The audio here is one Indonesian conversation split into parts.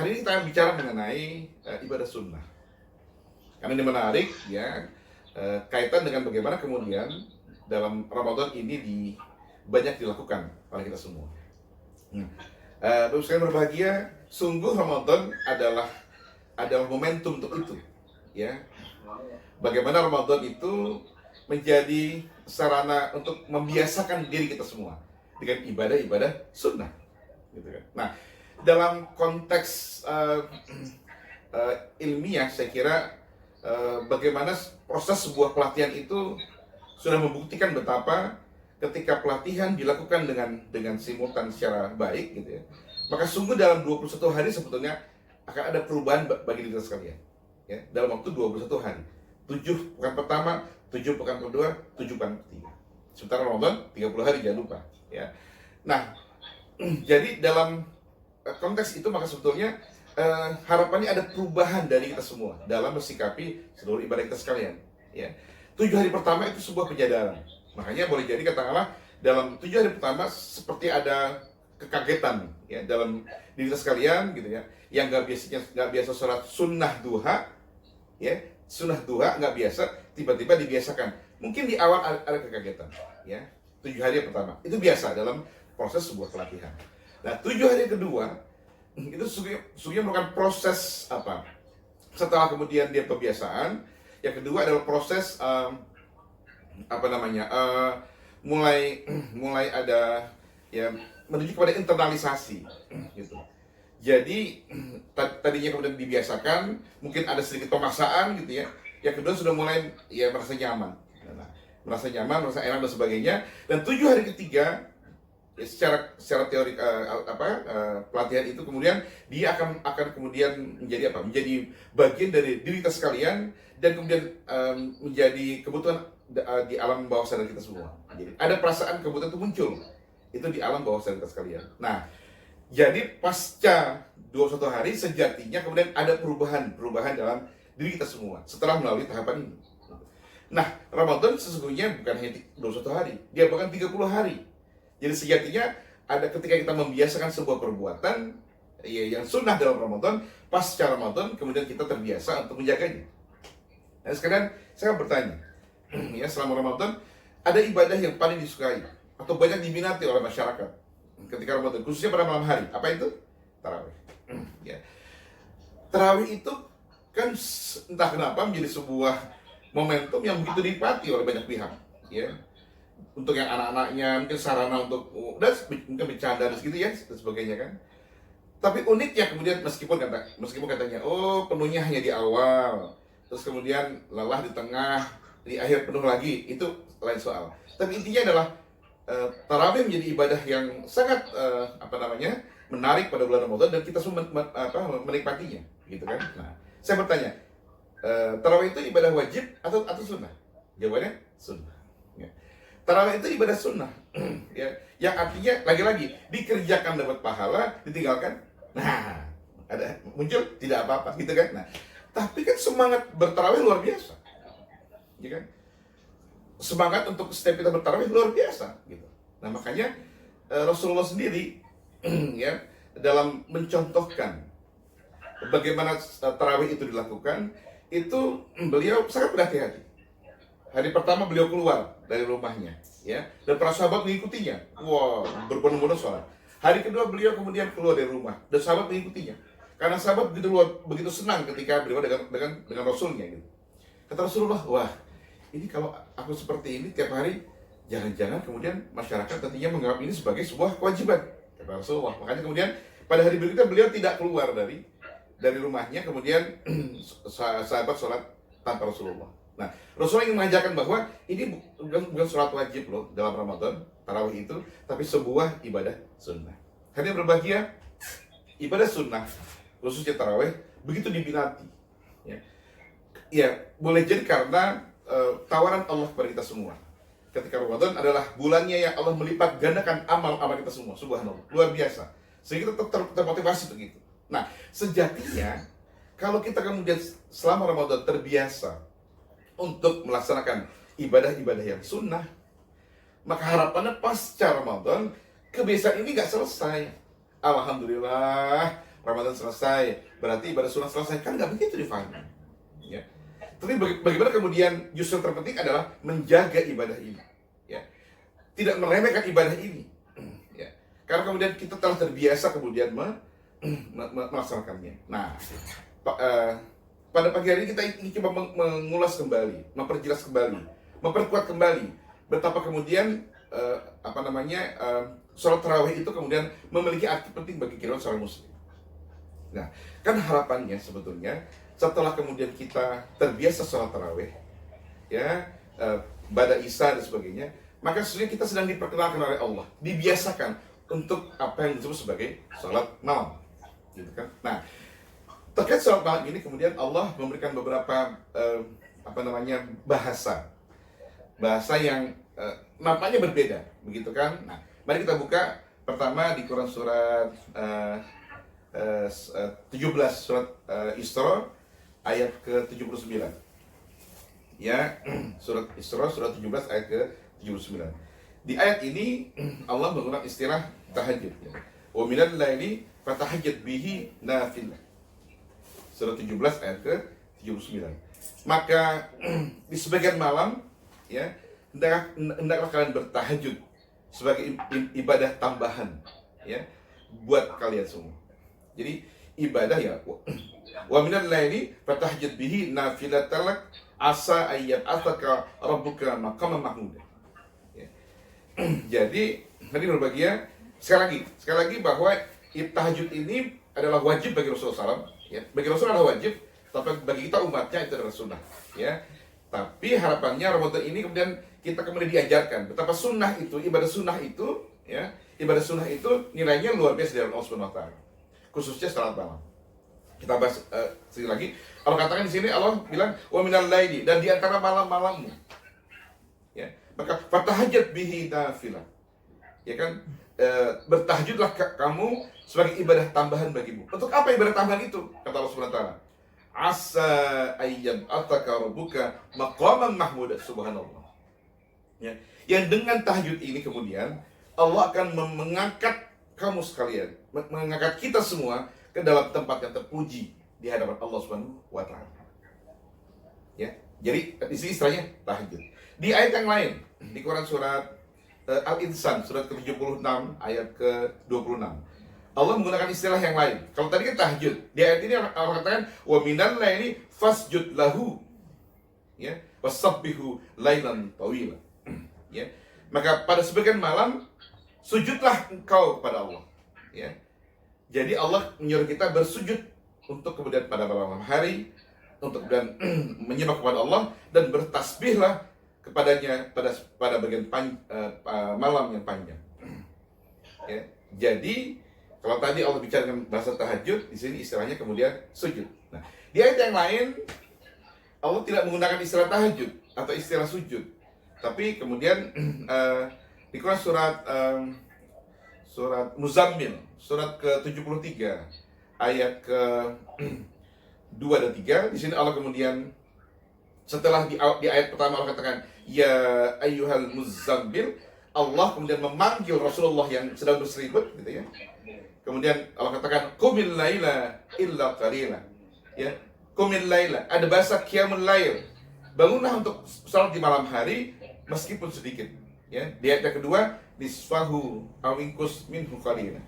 hari ini kita akan bicara mengenai ibadah sunnah. Karena ini menarik ya, kaitan dengan bagaimana kemudian dalam Ramadan ini banyak dilakukan oleh kita semua. Bapak sekalian berbahagia, sungguh Ramadan adalah momentum untuk itu, ya. Bagaimana Ramadan itu menjadi sarana untuk membiasakan diri kita semua dengan ibadah-ibadah sunnah, gitu kan. Nah, dalam konteks ilmiah, saya kira bagaimana proses sebuah pelatihan itu sudah membuktikan betapa ketika pelatihan dilakukan dengan simultan secara baik, gitu ya, maka sungguh dalam 21 hari sebetulnya akan ada perubahan bagi diri kita sekalian, ya, dalam waktu 21 hari. 7 pekan pertama, 7 pekan kedua, 7 pekan ketiga. Sementara Ramadan 30 hari, jangan lupa, ya. Nah, jadi dalam konteks itu maka sebetulnya harapannya ada perubahan dari kita semua dalam mensikapi seluruh ibadah kita sekalian, ya. 7 hari pertama itu sebuah penyadaran. Makanya boleh jadi katakanlah dalam 7 hari pertama seperti ada kekagetan, ya, dalam diri kita sekalian, gitu ya, yang nggak biasa sholat sunnah duha, ya, sunnah duha nggak biasa, tiba-tiba dibiasakan. Mungkin di awal ada kekagetan, ya. 7 hari yang pertama itu biasa dalam proses sebuah pelatihan. Nah, 7 hari kedua itu sungguh merupakan proses apa? Setelah kemudian dia kebiasaan, yang kedua adalah proses mulai ada, ya, menuju kepada internalisasi, gitu. Jadi tadinya kemudian dibiasakan, mungkin ada sedikit pemaksaan, gitu ya. Yang kedua sudah mulai, ya, merasa nyaman, merasa enak dan sebagainya. Dan 7 hari ketiga, ya, secara teori pelatihan itu kemudian dia akan kemudian menjadi apa? Menjadi bagian dari diri kita sekalian dan kemudian menjadi kebutuhan di alam bawah sadar kita semua. Jadi ada perasaan kebutuhan itu muncul. Itu di alam bawah sadar kita sekalian. Nah, jadi pasca 21 hari sejatinya kemudian ada perubahan dalam diri kita semua setelah melalui tahapan ini. Nah, Ramadan sesungguhnya bukan hanya 21 hari, dia bahkan 30 hari. Jadi sejatinya ada ketika kita membiasakan sebuah perbuatan, ya, yang sunnah dalam Ramadan, pasca Ramadan kemudian kita terbiasa untuk menjaganya. Nah, sekarang saya bertanya, ya, selama Ramadan ada ibadah yang paling disukai atau banyak diminati oleh masyarakat ketika Ramadan, khususnya pada malam hari. Apa itu? Tarawih. Ya. Tarawih itu kan entah kenapa menjadi sebuah momentum yang begitu dinikmati oleh banyak pihak, ya. Untuk yang anak-anaknya mungkin sarana untuk mungkin bercanda dan segitu, ya, dan sebagainya kan. Tapi uniknya kemudian meskipun katanya penuhnya hanya di awal, terus kemudian lelah di tengah, di akhir penuh lagi, itu lain soal. Tapi intinya adalah tarawih menjadi ibadah yang sangat menarik pada bulan Ramadan dan kita semua menikmatinya, gitu kan. Nah, saya bertanya, tarawih itu ibadah wajib atau sunnah? Jawabannya sunnah. Ya. Tarawih itu ibadah sunnah, ya, yang artinya lagi-lagi dikerjakan dapat pahala, ditinggalkan, nah, ada muncul tidak apa-apa, gitu kan. Nah, tapi kan semangat bertarawih luar biasa, ya kan? Semangat untuk setiap kita bertarawih luar biasa, gitu. Nah, makanya Rasulullah sendiri ya, dalam mencontohkan bagaimana tarawih itu dilakukan, itu beliau sangat berhati-hati. Hari pertama beliau keluar dari rumahnya, ya, dan para sahabat mengikutinya. Wow, berbondong-bondong sholat. Hari kedua beliau kemudian keluar dari rumah dan sahabat mengikutinya. Karena sahabat begitu senang ketika beliau dengan Rasulnya, gitu. Kata Rasulullah, wah, ini kalau aku seperti ini tiap hari, jangan-jangan kemudian masyarakat nantinya menganggap ini sebagai sebuah kewajiban, kata Rasulullah. Makanya kemudian pada hari berikutnya beliau tidak keluar dari rumahnya, kemudian sahabat sholat tanpa Rasulullah. Nah, Rasulullah ingin mengajarkan bahwa ini bukan sholat wajib loh dalam Ramadan, tarawih itu, tapi sebuah ibadah sunnah. Hanya berbahagia, ibadah sunnah, khususnya tarawih, begitu diminati. Ya, boleh jadi karena tawaran Allah kepada kita semua. Ketika Ramadan adalah bulannya yang Allah melipat gandakan amal-amal kita semua, subhanallah, luar biasa. Sehingga kita termotivasi begitu. Nah, sejatinya kalau kita kemudian selama Ramadan terbiasa untuk melaksanakan ibadah-ibadah yang sunnah, maka harapannya pasca Ramadan kebiasaan ini gak selesai. Alhamdulillah, Ramadan selesai, berarti ibadah sunnah selesai. Kan nggak begitu difahami. Ya. Tapi bagaimana kemudian justru terpenting adalah menjaga ibadah ini. Ya. Tidak meremehkan ibadah ini. Ya. Karena kemudian kita telah terbiasa kemudian melaksanakannya. Nah, pada pagi hari ini kita ingin coba mengulas kembali, memperjelas kembali, memperkuat kembali betapa kemudian sholat tarawih itu kemudian memiliki arti penting bagi kita seorang muslim. Nah, kan harapannya sebetulnya setelah kemudian kita terbiasa sholat tarawih, ya, pada isya dan sebagainya, maka sesungguhnya kita sedang diperkenalkan oleh Allah, dibiasakan untuk apa yang disebut sebagai sholat malam, gitu kan? Nah, terkait sholat malam ini kemudian Allah memberikan beberapa bahasa yang nampaknya berbeda, begitu kan? Nah, mari kita buka pertama di Quran surat 17 surat Isra ayat ke-79. Ya, surat Isra surat 17 ayat ke-79. Di ayat ini Allah menggunakan istilah tahajud, ya. Wa minal laili fatahajjat bihi nafilah. Surat 17 ayat ke-79. Maka di sebagian malam, ya, hendaklah kalian bertahajud sebagai ibadah tambahan, ya, buat kalian semua. Jadi ibadah, ya, wa minal laili fatahajjat bihi nafilatan lak asa ayyab ataka rabbuka maqaman mahmuda. Ya. Jadi tadi berbahagia sekali lagi bahwa tahajud ini adalah wajib bagi Rasulullah SAW. Ya, bagi Rasul adalah wajib, tapi bagi kita umatnya itu adalah sunnah. Ya, tapi harapannya Ramadan ini kemudian kita kemudian diajarkan betapa sunnah itu, ibadah sunnah itu, ya, ibadah sunnah itu nilainya luar biasa dari Allah Subhanahu Wa Taala, khususnya salat malam. Kita bahas sekali lagi. Allah katakan di sini, Allah bilang wa minal laili, dan di antara malam-malammu, ya, maka fatahajjat bihi nafilah, ya kan, bertahajudlah kamu sebagai ibadah tambahan bagimu. Untuk apa ibadah tambahan itu? Kata Allah Subhanahu wa taala, asa ayyab ataka rabbuka maqaman mahmuda. Subhanallah. Ya, yang dengan tahajud ini kemudian Allah akan mengangkat kamu sekalian, mengangkat kita semua ke dalam tempat yang terpuji di hadapan Allah Subhanahu wa taala. Ya. Jadi di sini istilahnya tahajud. Di ayat yang lain di Quran surat Al-Insan surat ke-76 ayat ke-26. Allah menggunakan istilah yang lain. Kalau tadi kan tahajud, di ayat ini Allah katakan wa minal laili fasjud lahu. Ya, wasabbihu lailan tawila. Ya. Maka pada sebagian malam sujudlah engkau kepada Allah. Ya. Jadi Allah menyuruh kita bersujud untuk kemudian pada malam hari untuk kemudian menyembah kepada Allah dan bertasbihlah kepadanya pada bagian malam yang panjang. Ya. Jadi kalau tadi Allah bicara dengan bahasa tahajud, di sini istilahnya kemudian sujud. Nah, di ayat yang lain Allah tidak menggunakan istilah tahajud atau istilah sujud, tapi kemudian di Quran surat Muzammil surat ke-73 ayat ke-2 dan 3, di sini Allah kemudian setelah di ayat pertama Allah katakan ya ayyuhal muzammil, Allah kemudian memanggil Rasulullah yang sedang berselimut, gitu ya. Kemudian Allah katakan qumil laila illa qalila. Ya, qumil laila, ada bahasa qiyamul lail. Bangunlah untuk salat di malam hari meskipun sedikit. Ya, di ayat yang kedua nisfahu aw inqus minhu qalila.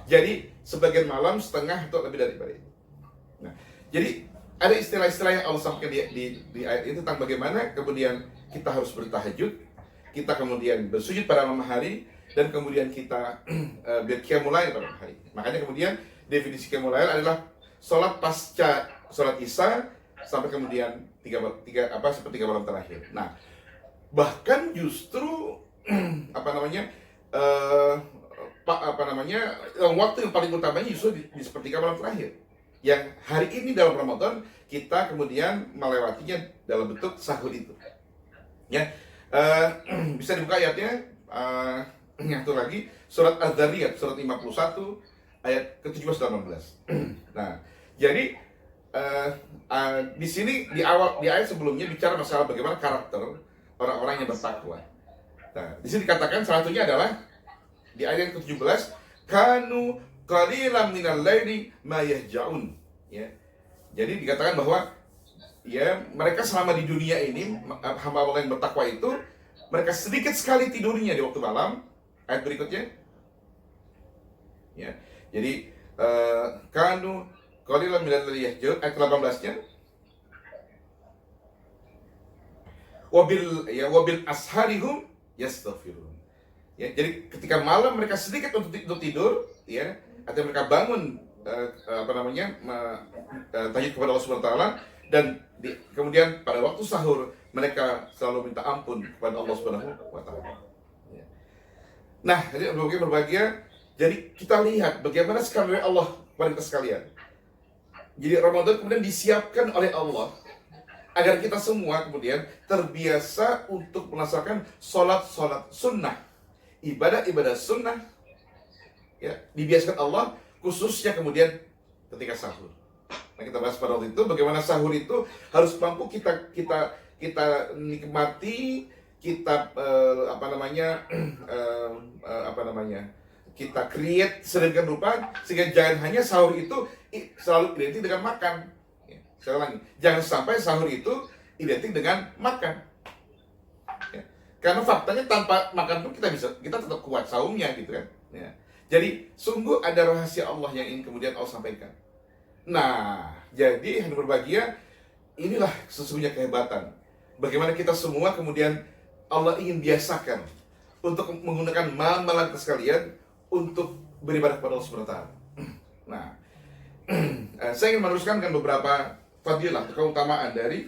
Jadi sebagian malam setengah atau lebih daripada itu. Nah, jadi ada istilah-istilah yang Allah sampaikan di ayat ini tentang bagaimana kemudian kita harus bertahajud, kita kemudian bersujud pada malam hari, dan kemudian kita berqiyamul lail pada malam hari. Makanya kemudian definisi qiyamul lail adalah sholat pasca sholat isya sampai kemudian tiga malam terakhir. Nah, bahkan justru waktu yang paling utamanya justru di sepertiga malam terakhir. Yang hari ini dalam Ramadan kita kemudian melewatinya dalam bentuk sahur itu. Ya, bisa dibuka ayatnya, yang itu lagi surat Az-Zariyat surat 51 ayat ke-17 dan 18. Nah, jadi di sini di ayat sebelumnya bicara masalah bagaimana karakter orang-orang yang bertakwa. Nah, di sini dikatakan salah satunya adalah di ayat ke-17 kanu qalilan minal laili ma yahja'un. Ya. Jadi dikatakan bahwa ya mereka selama di dunia ini hamba Allah yang bertakwa itu mereka sedikit sekali tidurnya di waktu malam. Ayat berikutnya. Ya. Jadi kanu qalilan minal laili yahja'un, ayat 18-nya. Wabil asharihum yastaghfirun. Ya, jadi ketika malam mereka sedikit untuk tidur, ya, atau mereka bangun tahiyat kepada Allah Subhanahu wa taala, dan kemudian pada waktu sahur mereka selalu minta ampun kepada Allah Subhanahu wa taala. Ya. Nah, jadi berbahagia, jadi kita lihat bagaimana sekali Allah kepada kita sekalian. Jadi Ramadan kemudian disiapkan oleh Allah agar kita semua kemudian terbiasa untuk melaksanakan sholat sunnah, ibadah sunnah, ya, dibiasakan Allah, khususnya kemudian ketika sahur. Nah, kita bahas pada waktu itu bagaimana sahur itu harus mampu kita nikmati, kita kita create sedemikian rupa sehingga jangan hanya sahur itu selalu identik dengan makan. Sekali lagi, jangan sampai sahur itu identik dengan makan. Ya. Karena faktanya tanpa makan pun kita tetap kuat sahurnya gitu kan. Ya. Jadi sungguh ada rahasia Allah yang ingin kemudian Allah sampaikan. Nah, jadi yang berbahagia, inilah sesungguhnya kehebatan. Bagaimana kita semua kemudian Allah ingin biasakan untuk menggunakan malam-malam kita sekalian untuk beribadah kepada Allah SWT. Nah, saya ingin meneruskan beberapa fadilah, keutamaan dari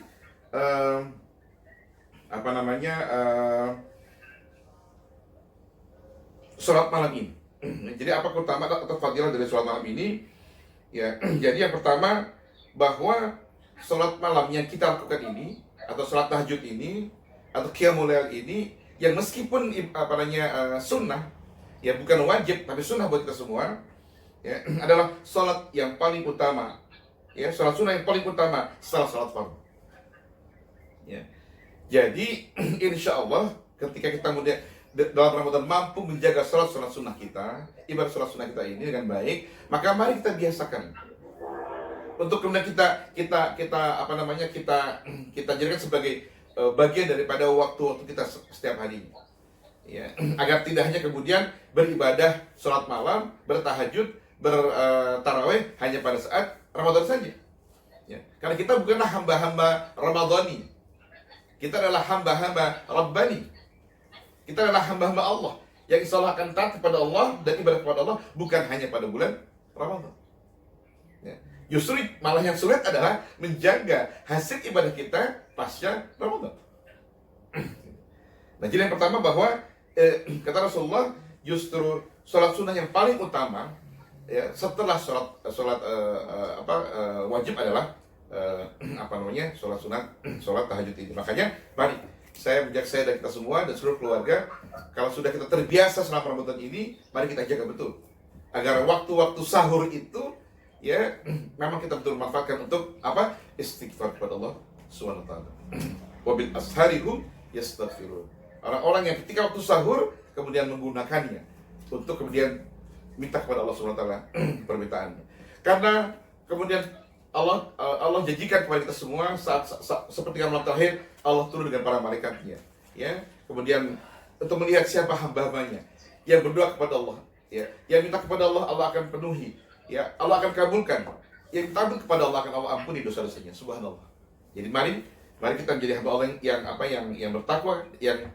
sholat malam ini. Jadi apa keutamaan atau fadilah dari sholat malam ini? Ya, jadi yang pertama bahwa sholat malam yang kita lakukan ini atau sholat tahajud ini atau qiyamul lail ini yang meskipun sunnah, ya bukan wajib tapi sunnah buat kita semua, ya, adalah sholat yang paling utama. Ya, sholat sunnah yang paling utama setelah sholat fardu. Ya. Jadi, insya Allah ketika kita kemudian dalam Ramadan mampu menjaga sholat sunnah kita, ibadah sholat sunnah kita ini dengan baik, maka mari kita biasakan untuk kemudian kita jadikan sebagai bagian daripada waktu-waktu kita setiap hari. Ya, agar tidak hanya kemudian beribadah sholat malam, bertahajud, bertarawih hanya pada saat Ramadan saja, ya. Karena kita bukanlah hamba-hamba Ramadhani. Kita adalah hamba-hamba Rabbani. Kita adalah hamba-hamba Allah yang insya Allah akan taat kepada Allah dan ibadah kepada Allah bukan hanya pada bulan Ramadan, ya. Justru malah yang sulit adalah menjaga hasil ibadah kita pasca Ramadan. Nah, jadi yang pertama bahwa kata Rasulullah, justru sholat sunnah yang paling utama, ya, setelah sholat wajib adalah sholat tahajud ini. Makanya mari saya dan kita semua dan seluruh keluarga, kalau sudah kita terbiasa selama Ramadan ini, mari kita jaga betul agar waktu-waktu sahur itu, ya, memang kita betul manfaatkan untuk istighfar kepada Allah Subhanahu wa taala. Wabil asharihum yastaghfirun. Orang-orang yang ketika waktu sahur kemudian menggunakannya untuk kemudian minta kepada Allah Subhanahu wa taala permintaannya. Karena kemudian Allah janjikan kepada kita semua saat seperti malam terakhir Allah turun dengan para malaikatnya, ya. Kemudian untuk melihat siapa hamba-hambanya yang berdoa kepada Allah, ya, yang minta kepada Allah, Allah akan penuhi, ya, Allah akan kabulkan. Yang takut kepada Allah akan Allah ampuni dosa-dosanya. Subhanallah. Jadi mari kita menjadi hamba Allah yang bertakwa, yang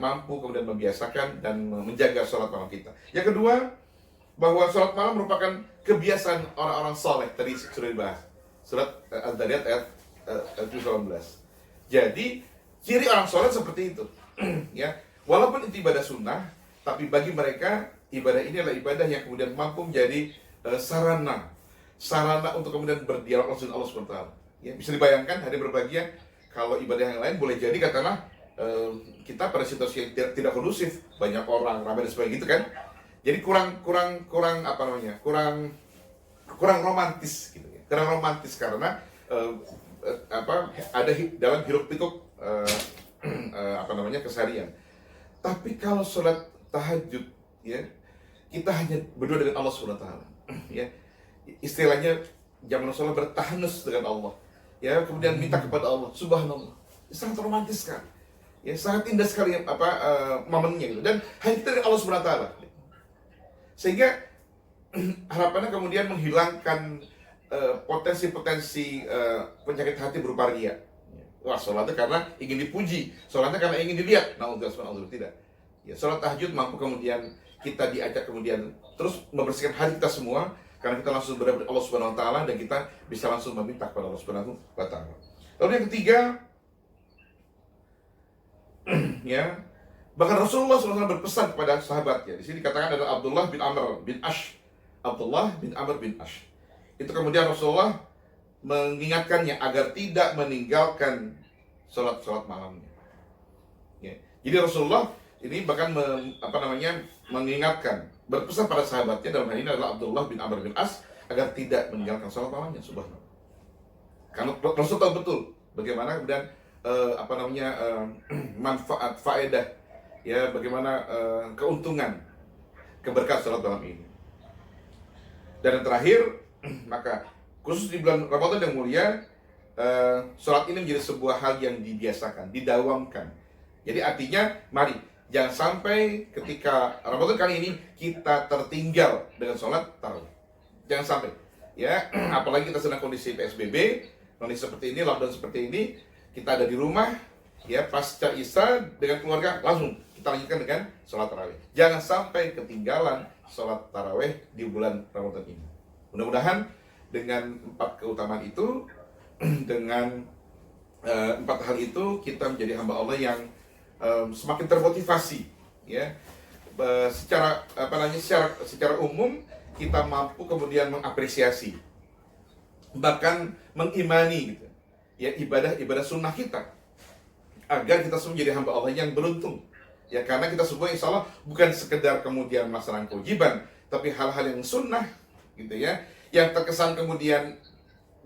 mampu kemudian membiasakan dan menjaga sholat malam kita. Yang kedua, bahwa sholat malam merupakan kebiasaan orang-orang soleh. Tadi sudah dibahas surat Al-Dariyat ayat 19. Jadi ciri orang soleh seperti itu. Ya, walaupun itu ibadah sunnah, tapi bagi mereka ibadah ini adalah ibadah yang kemudian mampu menjadi sarana untuk kemudian berdialog langsung dengan Allah SWT. Ya, bisa dibayangkan hari berbahagia kalau ibadah yang lain boleh jadi katakanlah kita pada situasi yang tidak kondusif, banyak orang ramai dan sebagainya gitu kan. Jadi kurang romantis gitu ya. Kurang romantis karena ada dalam hiruk pikuk keseharian. Tapi kalau sholat tahajud, ya, kita hanya berdua dengan Allah Subhanahu wa taala. Ya. Istilahnya zaman Rasulullah bertahanus dengan Allah. Ya, kemudian minta kepada Allah. Subhanallah. Sangat romantis sekali. Ya, sangat indah sekali momennya gitu. Dan hanya kita dengan Allah Subhanahu wa taala. Sehingga harapannya kemudian menghilangkan potensi-potensi penyakit hati berupa riya. Wah, sholatnya karena ingin dipuji, sholatnya karena ingin dilihat. Na'udzubillah, tidak. Ya, sholat tahajud mampu kemudian kita diajak kemudian terus membersihkan hati kita semua, karena kita langsung berada Allah Subhanahu wa taala dan kita bisa langsung meminta kepada Allah Subhanahu wa taala. Lalu yang ketiga, ya, bahkan Rasulullah SAW berpesan kepada sahabatnya. Di sini dikatakan adalah Abdullah bin Amr bin Ash. Abdullah bin Amr bin Ash. Itu kemudian Rasulullah mengingatkannya agar tidak meninggalkan sholat malamnya. Ya. Jadi Rasulullah ini bahkan mengingatkan, berpesan pada sahabatnya, dalam hal ini adalah Abdullah bin Amr bin As, agar tidak meninggalkan sholat malamnya. Subhanallah. Karena Rasul tahu betul bagaimana kemudian manfaat, faedah, ya, bagaimana keuntungan, keberkahan sholat malam ini. Dan yang terakhir, maka khusus di bulan Ramadan yang mulia, sholat ini menjadi sebuah hal yang dibiasakan, didawamkan. Jadi artinya, mari jangan sampai ketika Ramadan kali ini kita tertinggal dengan sholat tarawih. Jangan sampai, ya. Apalagi kita sedang kondisi PSBB, kondisi seperti ini, lockdown seperti ini, kita ada di rumah, ya, pasca Isya dengan keluarga, langsung kita lanjutkan dengan sholat tarawih. Jangan sampai ketinggalan sholat tarawih di bulan Ramadan ini. Mudah-mudahan dengan 4 keutamaan itu, dengan 4 hal itu, kita menjadi hamba Allah yang semakin termotivasi, ya. Secara umum kita mampu kemudian mengapresiasi, bahkan mengimani, gitu, ya, ibadah sunnah kita, agar kita semua menjadi hamba Allah yang beruntung, ya, karena kita semua insya Allah bukan sekedar kemudian melaksanakan kewajiban, tapi hal-hal yang sunnah, gitu, ya, yang terkesan kemudian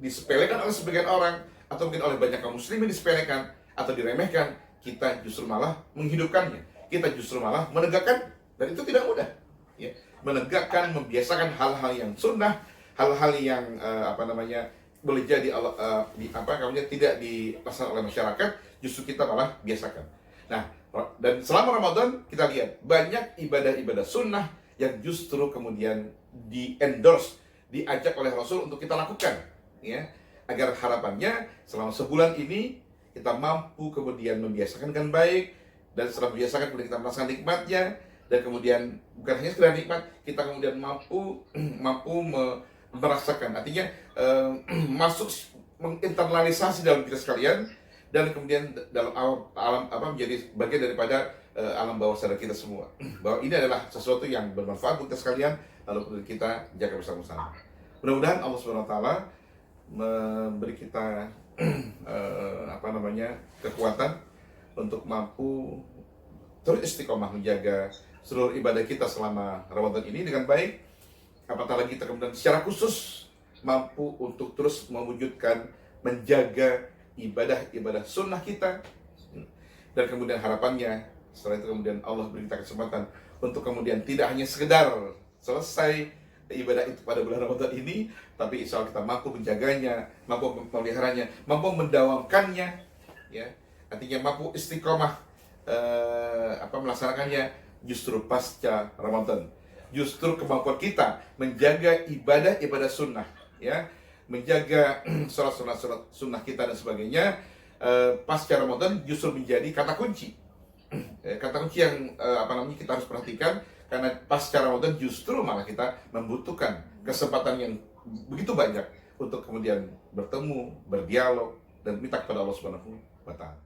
disepelekan oleh sebagian orang, atau mungkin oleh banyak kaum muslimin disepelekan atau diremehkan, kita justru malah menghidupkannya, kita justru malah menegakkan, dan itu tidak mudah, ya. Menegakkan, membiasakan hal-hal yang sunnah, hal-hal yang boleh jadi tidak dilaksanakan oleh masyarakat, justru kita malah biasakan. Nah, dan selama Ramadan kita lihat banyak ibadah-ibadah sunnah yang justru kemudian di-endorse, diajak oleh Rasul untuk kita lakukan, ya, agar harapannya selama sebulan ini kita mampu kemudian membiasakan dengan baik, dan setelah membiasakan kemudian kita merasakan nikmatnya, dan kemudian bukan hanya sekedar nikmat, kita kemudian mampu merasakan, artinya masuk, menginternalisasi dalam kita sekalian, dan kemudian dalam alam menjadi bagian daripada alam bawah sadar kita semua, bahwa ini adalah sesuatu yang bermanfaat untuk kita sekalian, lalu kita jaga bersama-sama. Mudah-mudahan Allah Subhanahu wa taala memberi kita kekuatan untuk mampu terus istiqomah menjaga seluruh ibadah kita selama Ramadan ini dengan baik. Apatah lagi kita kemudian secara khusus mampu untuk terus mewujudkan, menjaga ibadah sunnah kita, dan kemudian harapannya setelah itu kemudian Allah beri kita kesempatan untuk kemudian tidak hanya sekedar selesai ibadah itu pada bulan Ramadan ini, tapi insya Allah kita mampu menjaganya, mampu memeliharanya, mampu mendawamkannya, ya, artinya mampu istiqomah melaksanakannya justru pasca Ramadan. Justru kemampuan kita menjaga ibadah sunnah, ya, menjaga sholat sunnah kita dan sebagainya pasca Ramadan justru menjadi kata kunci, kata kunci yang kita harus perhatikan. Karena pasca Ramadan justru malah kita membutuhkan kesempatan yang begitu banyak untuk kemudian bertemu, berdialog, dan minta kepada Allah Subhanahu wa taala.